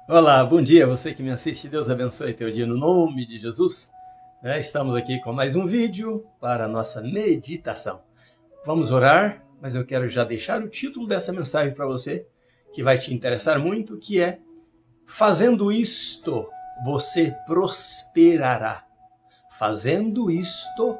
Olá, bom dia, você que me assiste, Deus abençoe teu dia no nome de Jesus. Estamos aqui com mais um vídeo para a nossa meditação. Vamos orar, mas eu quero já deixar o título dessa mensagem para você, que vai te interessar muito, que é Fazendo isto, você prosperará. Fazendo isto,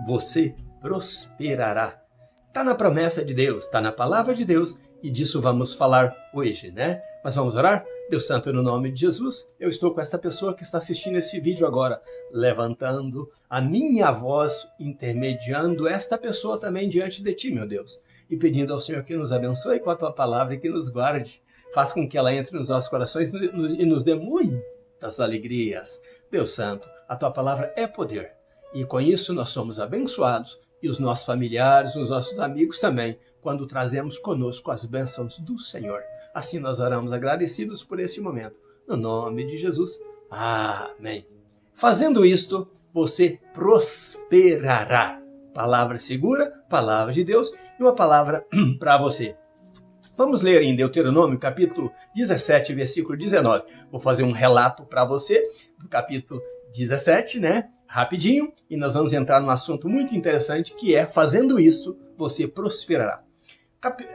você prosperará. Está na promessa de Deus, está na palavra de Deus, e disso vamos falar hoje, né? Mas vamos orar? Deus Santo, no nome de Jesus, eu estou com esta pessoa que está assistindo esse vídeo agora, levantando a minha voz, intermediando esta pessoa também diante de Ti, meu Deus, e pedindo ao Senhor que nos abençoe com a Tua palavra e que nos guarde, faça com que ela entre nos nossos corações e nos dê muitas alegrias. Deus Santo, a Tua palavra é poder, e com isso nós somos abençoados, e os nossos familiares, os nossos amigos também, quando trazemos conosco as bênçãos do Senhor. Assim nós oramos agradecidos por este momento. No nome de Jesus. Amém. Fazendo isto, você prosperará. Palavra segura, palavra de Deus e uma palavra para você. Vamos ler em Deuteronômio, capítulo 17, versículo 19. Vou fazer um relato para você do capítulo 17, né? Rapidinho. E nós vamos entrar num assunto muito interessante que é, fazendo isto, você prosperará.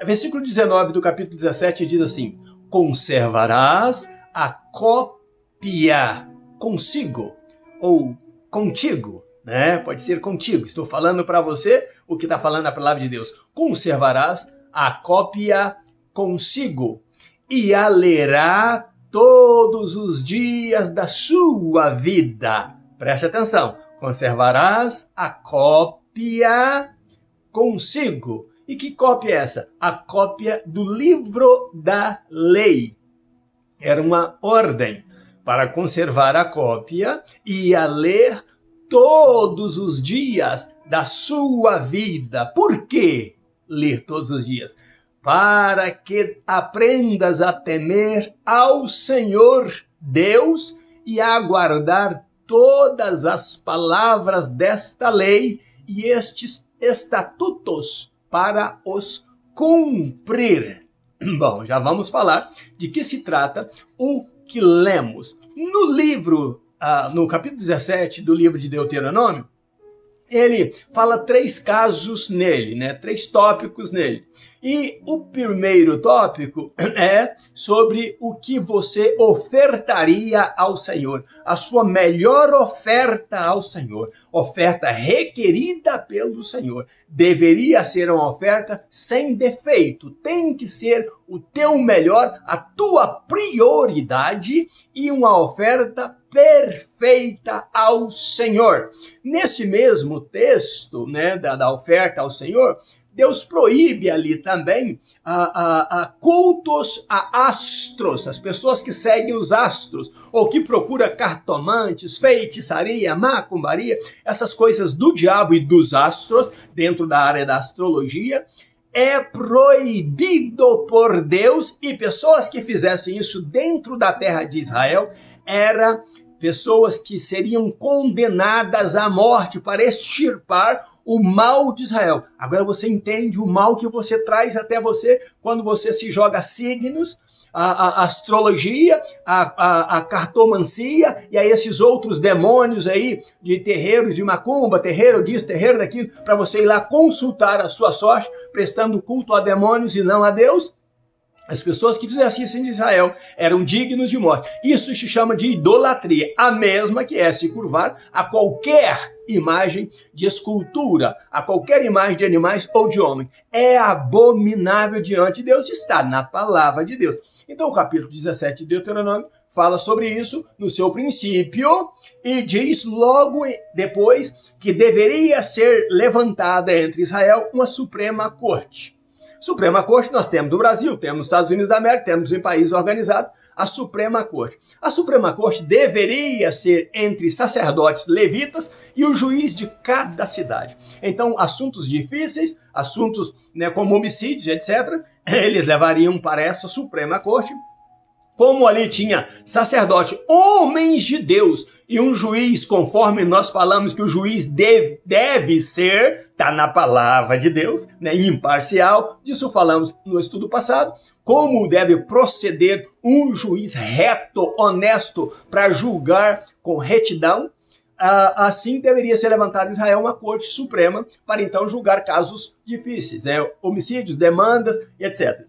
Versículo 19 do capítulo 17 diz assim: conservarás a cópia consigo, ou contigo, né? Pode ser contigo. Estou falando para você o que está falando a palavra de Deus. Conservarás a cópia consigo e a lerá todos os dias da sua vida. Preste atenção. Conservarás a cópia consigo. E que cópia é essa? A cópia do livro da lei. Era uma ordem para conservar a cópia e a ler todos os dias da sua vida. Por que ler todos os dias? Para que aprendas a temer ao Senhor Deus e a guardar todas as palavras desta lei e estes estatutos para os cumprir. Bom, já vamos falar de que se trata o que lemos. No livro, no capítulo 17 do livro de Deuteronômio, ele fala 3 casos nele, né? 3 tópicos nele. E o primeiro tópico é sobre o que você ofertaria ao Senhor. A sua melhor oferta ao Senhor. Oferta requerida pelo Senhor. Deveria ser uma oferta sem defeito. Tem que ser o teu melhor, a tua prioridade e uma oferta perfeita ao Senhor. Nesse mesmo texto, né, da oferta ao Senhor, Deus proíbe ali também cultos a astros, as pessoas que seguem os astros, ou que procuram cartomantes, feitiçaria, macumbaria, essas coisas do diabo e dos astros, dentro da área da astrologia, é proibido por Deus, e pessoas que fizessem isso dentro da terra de Israel, eram pessoas que seriam condenadas à morte para extirpar o mal de Israel. Agora você entende o mal que você traz até você quando você se joga signos, a astrologia, a cartomancia e a esses outros demônios aí de terreiros de macumba, terreiro disso, terreiro daquilo, para você ir lá consultar a sua sorte, prestando culto a demônios e não a Deus. As pessoas que fizessem isso em Israel eram dignos de morte. Isso se chama de idolatria, a mesma que é se curvar a qualquer imagem de escultura, a qualquer imagem de animais ou de homem. É abominável diante de Deus, está na palavra de Deus. Então o capítulo 17 de Deuteronômio fala sobre isso no seu princípio e diz logo depois que deveria ser levantada entre Israel uma Suprema Corte. Suprema Corte nós temos no Brasil, temos nos Estados Unidos da América, temos em países organizados, a Suprema Corte. A Suprema Corte deveria ser entre sacerdotes levitas e o juiz de cada cidade. Então, assuntos difíceis, assuntos, né, como homicídios, etc., eles levariam para essa Suprema Corte. Como ali tinha sacerdote, homens de Deus, e um juiz, conforme nós falamos que o juiz deve ser, está na palavra de Deus, né, imparcial, disso falamos no estudo passado, como deve proceder um juiz reto, honesto, para julgar com retidão. Assim deveria ser levantada em Israel uma corte suprema para então julgar casos difíceis, né? Homicídios, demandas, etc.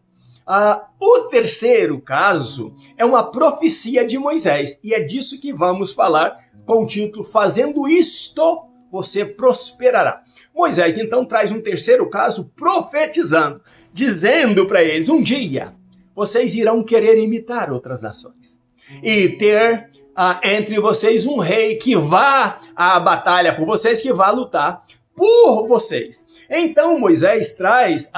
O terceiro caso é uma profecia de Moisés, e é disso que vamos falar com o título Fazendo Isto, Você Prosperará. Moisés então traz um terceiro caso profetizando, dizendo para eles, um dia vocês irão querer imitar outras nações e ter entre vocês um rei que vá à batalha por vocês, que vá lutar por vocês. Então Moisés traz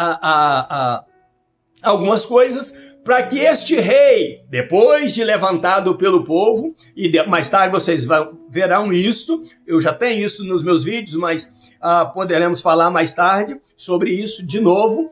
algumas coisas para que este rei, depois de levantado pelo povo, e mais tarde vocês verão isso, eu já tenho isso nos meus vídeos, mas poderemos falar mais tarde sobre isso de novo.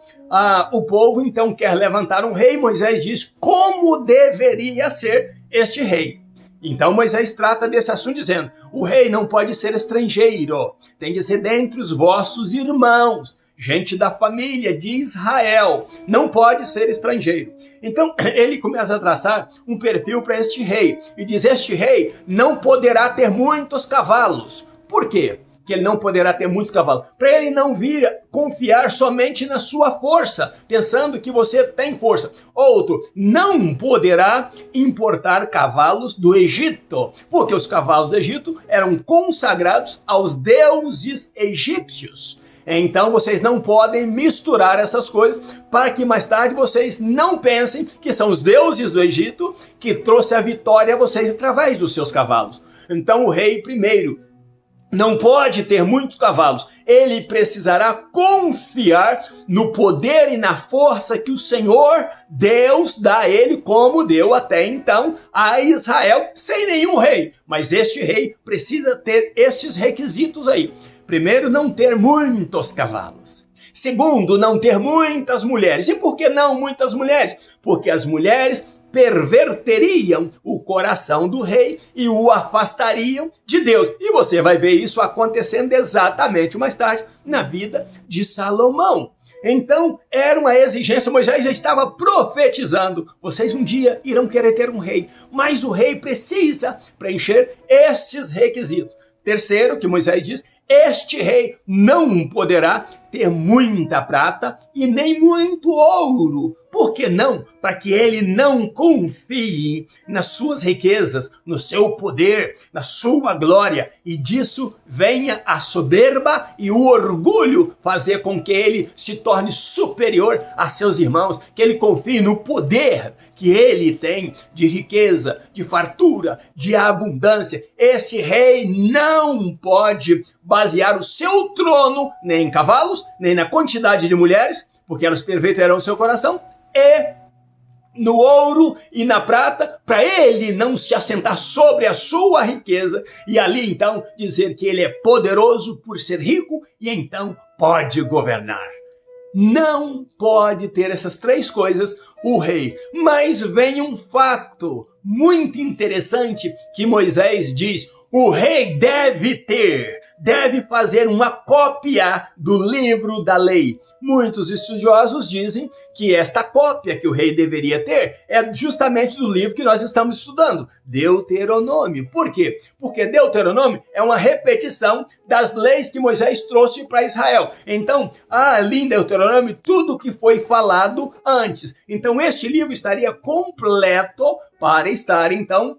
O povo então quer levantar um rei. Moisés diz como deveria ser este rei. Então Moisés trata desse assunto dizendo, o rei não pode ser estrangeiro, tem que ser dentre os vossos irmãos, gente da família de Israel, não pode ser estrangeiro. Então ele começa a traçar um perfil para este rei, e diz, este rei não poderá ter muitos cavalos. Por quê? Que ele não poderá ter muitos cavalos, para ele não vir confiar somente na sua força, pensando que você tem força. Outro, não poderá importar cavalos do Egito, porque os cavalos do Egito eram consagrados aos deuses egípcios. Então vocês não podem misturar essas coisas, para que mais tarde vocês não pensem que são os deuses do Egito que trouxe a vitória a vocês através dos seus cavalos. Então o rei primeiro não pode ter muitos cavalos, ele precisará confiar no poder e na força que o Senhor Deus dá a ele, como deu até então a Israel, sem nenhum rei. Mas este rei precisa ter estes requisitos aí. Primeiro, não ter muitos cavalos. Segundo, não ter muitas mulheres. E por que não muitas mulheres? Porque as mulheres perverteriam o coração do rei e o afastariam de Deus. E você vai ver isso acontecendo exatamente mais tarde na vida de Salomão. Então, era uma exigência, Moisés já estava profetizando. Vocês um dia irão querer ter um rei, mas o rei precisa preencher esses requisitos. Terceiro, que Moisés diz, este rei não poderá ter muita prata e nem muito ouro. Por que não? Para que ele não confie nas suas riquezas, no seu poder, na sua glória, e disso venha a soberba e o orgulho fazer com que ele se torne superior a seus irmãos, que ele confie no poder que ele tem de riqueza, de fartura, de abundância. Este rei não pode basear o seu trono nem em cavalos, nem na quantidade de mulheres, porque elas perverterão o seu coração, e no ouro e na prata, para ele não se assentar sobre a sua riqueza e ali então dizer que ele é poderoso por ser rico e então pode governar. Não pode ter essas três coisas o rei. Mas vem um fato muito interessante que Moisés diz, o rei deve fazer uma cópia do livro da lei. Muitos estudiosos dizem que esta cópia que o rei deveria ter é justamente do livro que nós estamos estudando, Deuteronômio. Por quê? Porque Deuteronômio é uma repetição das leis que Moisés trouxe para Israel. Então, ali em Deuteronômio, tudo que foi falado antes. Então, este livro estaria completo para estar, então,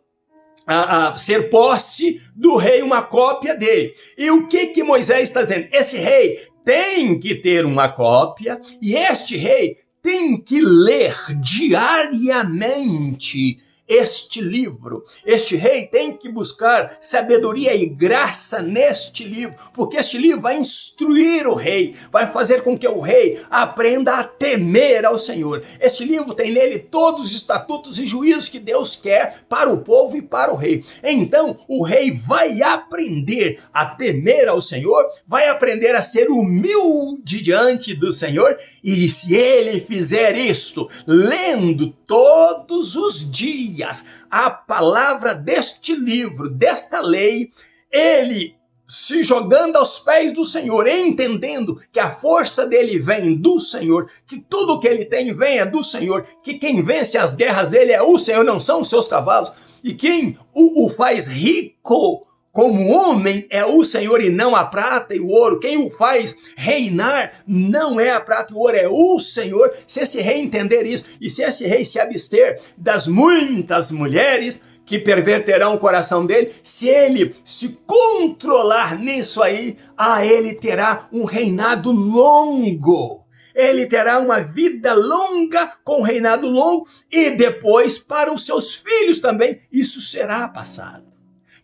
a ser posse do rei, uma cópia dele. E o que Moisés está dizendo? Esse rei tem que ter uma cópia e este rei tem que ler diariamente este livro. Este rei tem que buscar sabedoria e graça neste livro, porque este livro vai instruir o rei, vai fazer com que o rei aprenda a temer ao Senhor. Este livro tem nele todos os estatutos e juízos que Deus quer para o povo e para o rei. Então o rei vai aprender a temer ao Senhor, vai aprender a ser humilde diante do Senhor, e se ele fizer isto, lendo todos os dias a palavra deste livro, desta lei, ele se jogando aos pés do Senhor, entendendo que a força dele vem do Senhor, que tudo que ele tem vem do Senhor, que quem vence as guerras dele é o Senhor, não são os seus cavalos, e quem o faz rico como homem é o Senhor e não a prata e o ouro. Quem o faz reinar não é a prata e o ouro, é o Senhor. Se esse rei entender isso, e se esse rei se abster das muitas mulheres que perverterão o coração dele, se ele se controlar nisso aí, ele terá um reinado longo. Ele terá uma vida longa, com reinado longo, e depois para os seus filhos também isso será passado.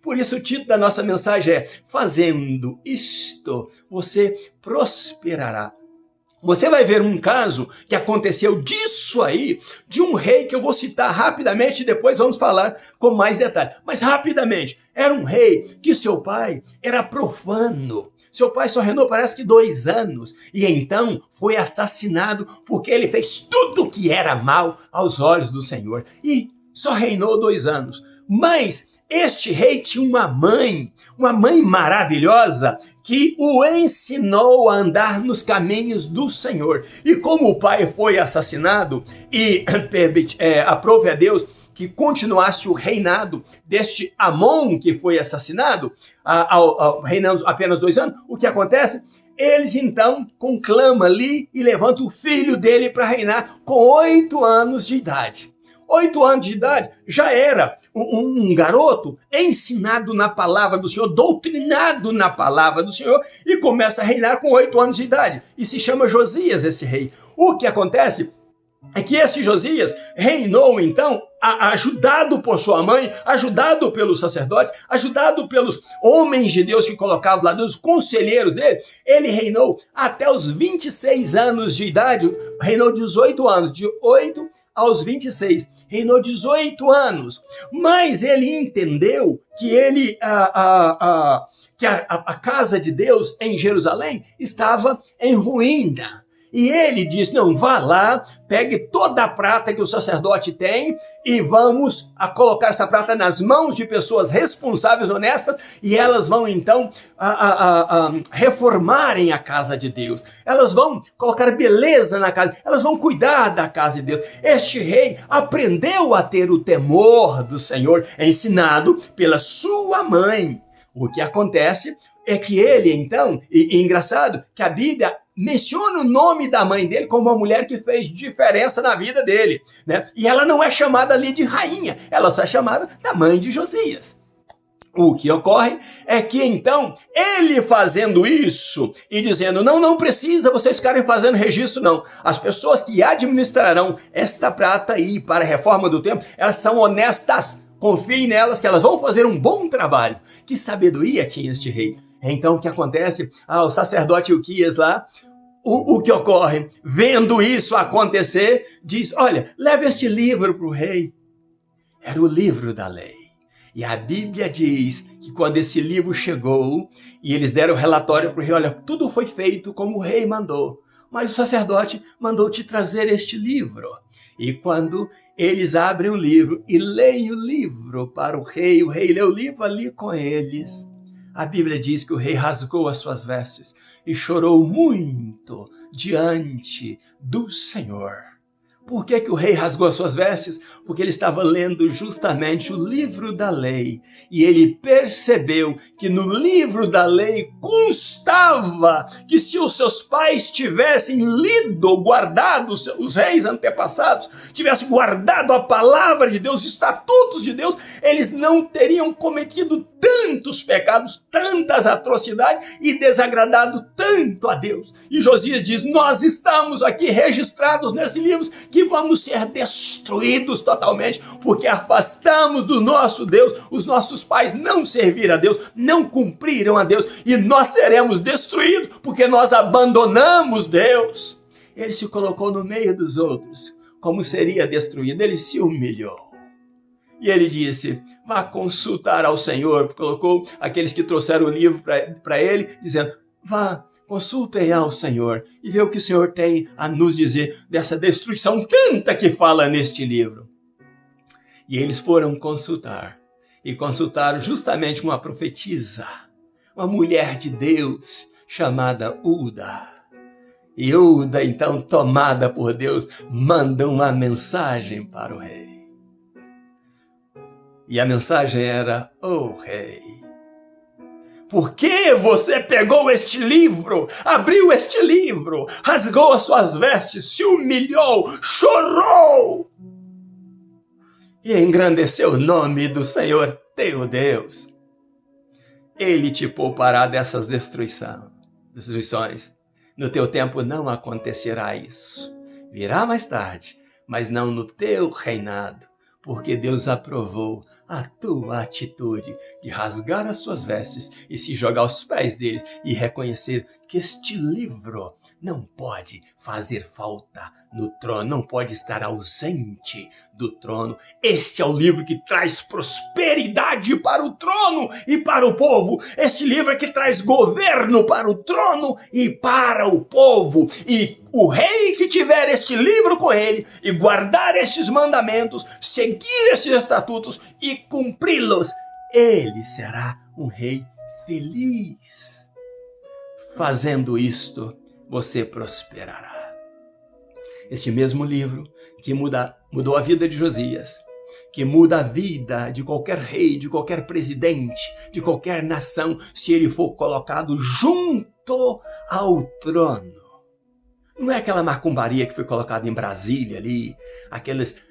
Por isso o título da nossa mensagem é: fazendo isto, você prosperará. Você vai ver um caso que aconteceu disso aí, de um rei que eu vou citar rapidamente e depois vamos falar com mais detalhes. Mas rapidamente, era um rei que seu pai era profano. Seu pai só reinou parece que 2 anos e então foi assassinado porque ele fez tudo que era mal aos olhos do Senhor. E só reinou 2 anos. Mas este rei tinha uma mãe maravilhosa que o ensinou a andar nos caminhos do Senhor. E como o pai foi assassinado e aprove a Deus que continuasse o reinado deste Amon que foi assassinado, reinando apenas 2 anos, o que acontece? Eles então conclamam ali e levantam o filho dele para reinar com 8 anos de idade. 8 anos de idade, já era um garoto ensinado na palavra do Senhor, doutrinado na palavra do Senhor, e começa a reinar com 8 anos de idade. E se chama Josias esse rei. O que acontece é que esse Josias reinou então, ajudado por sua mãe, ajudado pelos sacerdotes, ajudado pelos homens de Deus que colocavam lá, dos conselheiros dele. Ele reinou até os 26 anos de idade, reinou 18 anos, de 8 aos 26, reinou 18 anos, mas ele entendeu que a casa de Deus em Jerusalém estava em ruína. E ele disse: não, vá lá, pegue toda a prata que o sacerdote tem e vamos colocar essa prata nas mãos de pessoas responsáveis, honestas, e elas vão então reformarem a casa de Deus. Elas vão colocar beleza na casa, elas vão cuidar da casa de Deus. Este rei aprendeu a ter o temor do Senhor, ensinado pela sua mãe. O que acontece é que ele então, e engraçado que a Bíblia menciona o nome da mãe dele como uma mulher que fez diferença na vida dele, né? E ela não é chamada ali de rainha, ela só é chamada da mãe de Josias. O que ocorre é que então, ele fazendo isso e dizendo: não precisa vocês ficarem fazendo registro não. As pessoas que administrarão esta prata aí para a reforma do templo, elas são honestas. Confie nelas que elas vão fazer um bom trabalho. Que sabedoria tinha este rei. Então o que acontece? O sacerdote Ilquias lá, o que ocorre? Vendo isso acontecer, diz: olha, leve este livro para o rei. Era o livro da lei. E a Bíblia diz que quando esse livro chegou e eles deram o relatório para o rei: olha, tudo foi feito como o rei mandou, mas o sacerdote mandou te trazer este livro. E quando eles abrem o livro e leem o livro para o rei lê o livro ali com eles. A Bíblia diz que o rei rasgou as suas vestes e chorou muito diante do Senhor. Por que o rei rasgou as suas vestes? Porque ele estava lendo justamente o livro da lei. E ele percebeu que no livro da lei constava que se os seus pais tivessem lido, guardado, os reis antepassados, tivessem guardado a palavra de Deus, os estatutos de Deus, eles não teriam cometido tantos pecados, tantas atrocidades e desagradado tanto a Deus. E Josias diz: nós estamos aqui registrados nesse livro que vamos ser destruídos totalmente, porque afastamos do nosso Deus, os nossos pais não serviram a Deus, não cumpriram a Deus, e nós seremos destruídos, porque nós abandonamos Deus. Ele se colocou no meio dos outros, como seria destruído, ele se humilhou. E ele disse: vá consultar ao Senhor. Colocou aqueles que trouxeram o livro para ele, dizendo: vá, consultem ao Senhor e vê o que o Senhor tem a nos dizer dessa destruição tanta que fala neste livro. E eles foram consultar, e consultaram justamente uma profetisa uma mulher de Deus chamada Uda. E Uda, então, tomada por Deus, manda uma mensagem para o rei. E a mensagem era: "Ô rei, por que você pegou este livro, abriu este livro, rasgou as suas vestes, se humilhou, chorou e engrandeceu o nome do Senhor teu Deus? Ele te poupará dessas destruições. No teu tempo não acontecerá isso. Virá mais tarde, mas não no teu reinado, porque Deus aprovou a tua atitude de rasgar as suas vestes e se jogar aos pés dele e reconhecer que este livro não pode fazer falta no trono, não pode estar ausente do trono. Este é o livro que traz prosperidade para o trono e para o povo. Este livro é que traz governo para o trono e para o povo. E o rei que tiver este livro com ele e guardar estes mandamentos, seguir estes estatutos e cumpri-los, ele será um rei feliz. Fazendo isto, você prosperará." Este mesmo livro que mudou a vida de Josias, que muda a vida de qualquer rei, de qualquer presidente, de qualquer nação, se ele for colocado junto ao trono. Não é aquela macumbaria que foi colocada em Brasília ali, aqueles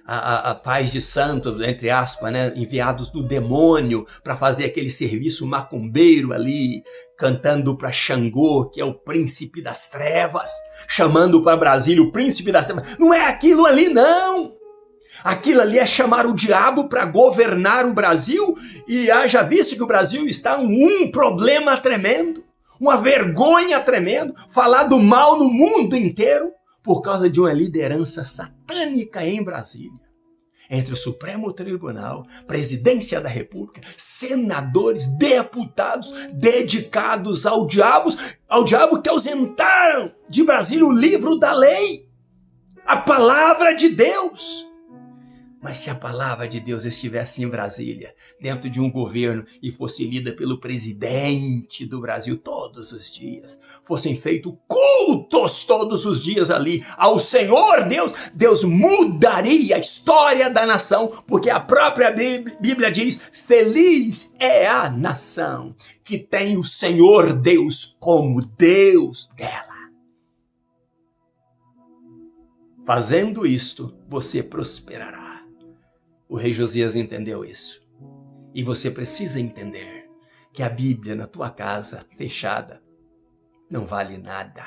pais de santos, entre aspas, né, enviados do demônio para fazer aquele serviço macumbeiro ali, cantando para Xangô, que é o príncipe das trevas, chamando para Brasília o príncipe das trevas. Não é aquilo ali, não! Aquilo ali é chamar o diabo para governar o Brasil, e haja visto que o Brasil está um problema tremendo, uma vergonha tremenda, falar do mal no mundo inteiro por causa de uma liderança satânica em Brasília. Entre o Supremo Tribunal, Presidência da República, senadores, deputados dedicados ao diabo que ausentaram de Brasília o livro da lei, a palavra de Deus. Mas se a palavra de Deus estivesse em Brasília, dentro de um governo, e fosse lida pelo presidente do Brasil todos os dias, fossem feitos cultos todos os dias ali ao Senhor Deus, Deus mudaria a história da nação, porque a própria Bíblia diz: feliz é a nação que tem o Senhor Deus como Deus dela. Fazendo isto, você prosperará. O rei Josias entendeu isso. E você precisa entender que a Bíblia na tua casa, fechada, não vale nada.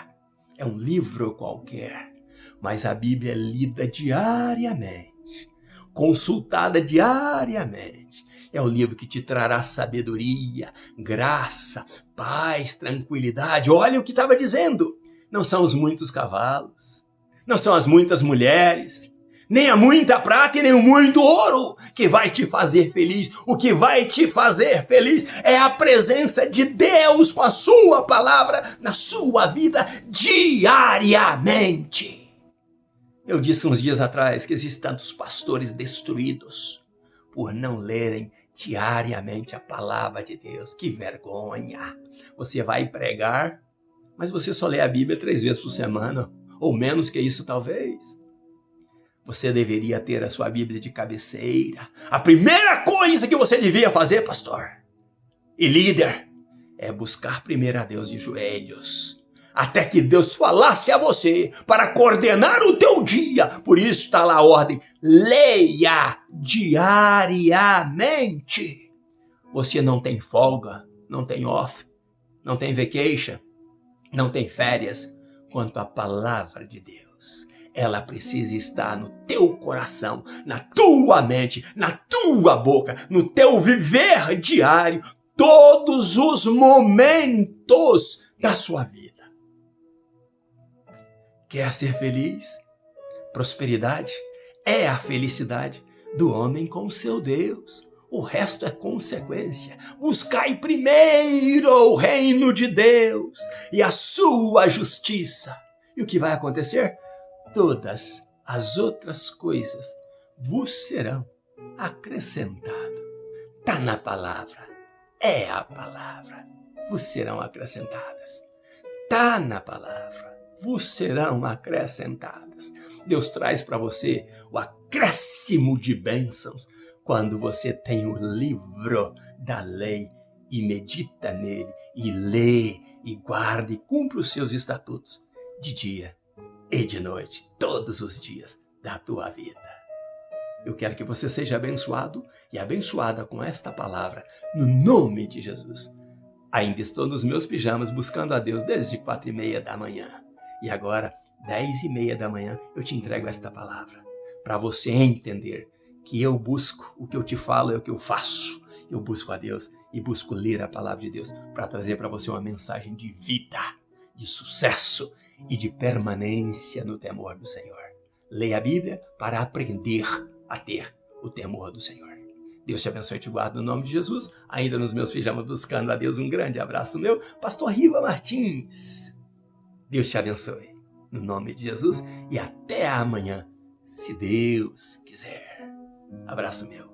É um livro qualquer. Mas a Bíblia é lida diariamente, consultada diariamente. É o livro que te trará sabedoria, graça, paz, tranquilidade. Olha o que estava dizendo. Não são os muitos cavalos, não são as muitas mulheres, nem a muita prata e nem o muito ouro que vai te fazer feliz. O que vai te fazer feliz é a presença de Deus com a sua palavra na sua vida diariamente. Eu disse uns dias atrás que existem tantos pastores destruídos por não lerem diariamente a palavra de Deus. Que vergonha! Você vai pregar, mas você só lê a Bíblia 3 vezes por semana, ou menos que isso talvez. Você deveria ter a sua Bíblia de cabeceira. A primeira coisa que você devia fazer, pastor e líder, é buscar primeiro a Deus de joelhos, até que Deus falasse a você para coordenar o teu dia. Por isso está lá a ordem: leia diariamente. Você não tem folga, não tem off, não tem vacation, não tem férias quanto à palavra de Deus. Ela precisa estar no teu coração, na tua mente, na tua boca, no teu viver diário, todos os momentos da sua vida. Quer ser feliz? Prosperidade é a felicidade do homem com o seu Deus. O resto é consequência. Buscai primeiro o reino de Deus e a sua justiça. E o que vai acontecer? Todas as outras coisas vos serão acrescentadas. Está na palavra. É a palavra. vos serão acrescentadas. Está na palavra, vos serão acrescentadas. Deus traz para você o acréscimo de bênçãos quando você tem o livro da lei e medita nele, e lê, e guarda, e cumpre os seus estatutos de dia e de noite, todos os dias da tua vida. Eu quero que você seja abençoado e abençoada com esta palavra, no nome de Jesus. Ainda estou nos meus pijamas buscando a Deus desde 4:30 da manhã. E agora, 10:30 da manhã, eu te entrego esta palavra, para você entender que eu busco, o que eu te falo é o que eu faço. Eu busco a Deus e busco ler a palavra de Deus para trazer para você uma mensagem de vida, de sucesso e de permanência no temor do Senhor. Leia a Bíblia para aprender a ter o temor do Senhor. Deus te abençoe e te guarde no nome de Jesus. Ainda nos meus pijamas buscando a Deus, um grande abraço meu, Pastor Riva Martins. Deus te abençoe no nome de Jesus e até amanhã, se Deus quiser. Abraço meu.